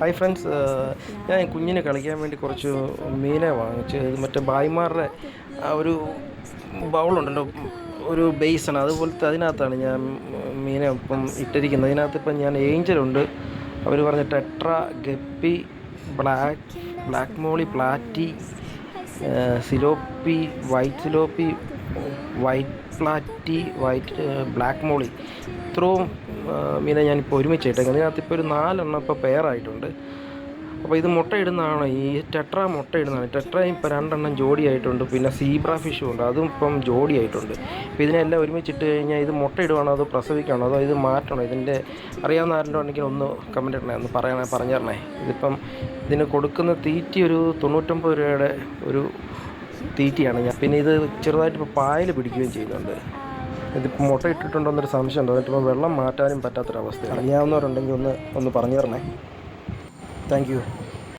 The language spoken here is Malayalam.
ഹായ് ഫ്രണ്ട്സ്, ഞാൻ കുഞ്ഞിനെ കളിക്കാൻ വേണ്ടി കുറച്ച് മീനെ വാങ്ങിച്ച്. ഇത് മറ്റേ ഭായിമാരുടെ ആ ഒരു ബൗളുണ്ടല്ലോ, ഒരു ബേസാണ് അതുപോലത്തെ, അതിനകത്താണ് ഞാൻ മീനെ ഇപ്പം ഇട്ടിരിക്കുന്നത്. അതിനകത്ത് ഇപ്പം ഞാൻ ഏഞ്ചലുണ്ട്, അവർ പറഞ്ഞ tetra, guppy, black molly, platy, സിലോപ്പി, വൈറ്റ് സിലോപ്പി, വൈറ്റ് പ്ലാറ്റി, ബ്ലാക്ക് മോളി, ഇത്രയും മീനെ ഞാനിപ്പോൾ ഒരുമിച്ചിട്ടേക്കുന്നത്. ഇതിനകത്ത് ഇപ്പോൾ ഒരു 4 ഇപ്പോൾ പെയറായിട്ടുണ്ട്. അപ്പോൾ ഇത് മുട്ടയിടുന്നതാണ്, ഈ ടെട്ര മുട്ടയിടുന്നതാണ്. ടെട്രയും ഇപ്പോൾ 2 ജോഡിയായിട്ടുണ്ട്. പിന്നെ സീബ്ര ഫിഷും ഉണ്ട്, അതും ഇപ്പം ജോഡിയായിട്ടുണ്ട്. അപ്പോൾ ഇതിനെല്ലാം ഒരുമിച്ചിട്ട് കഴിഞ്ഞാൽ ഇത് മുട്ടയിടുവാണോ അതോ പ്രസവിക്കുകയാണോ അതോ ഇത് മാറ്റണോ? ഇതിൻ്റെ അറിയാവുന്ന ആരെങ്കിലും ഉണ്ടെങ്കിൽ ഒന്ന് കമൻറ്റ് ഇടണേ, ഒന്ന് പറഞ്ഞു തരണേ. ഇതിപ്പം ഇതിന് കൊടുക്കുന്ന തീറ്റി ഒരു 99 രൂപയുടെ ഒരു തീറ്റിയാണ് ഞാൻ. പിന്നെ ഇത് ചെറുതായിട്ട് ഇപ്പോൾ പായൽ പിടിക്കുകയും ചെയ്യുന്നുണ്ട്. ഇതിപ്പോൾ മുട്ട ഇട്ടിട്ടുണ്ടോ എന്നൊരു സംശയമുണ്ട്. എന്നിട്ടിപ്പോൾ വെള്ളം മാറ്റാനും പറ്റാത്തൊരവസ്ഥയാണ്. അറിയാവുന്നവരുണ്ടെങ്കിൽ ഒന്ന് പറഞ്ഞു തരണേ. Thank you.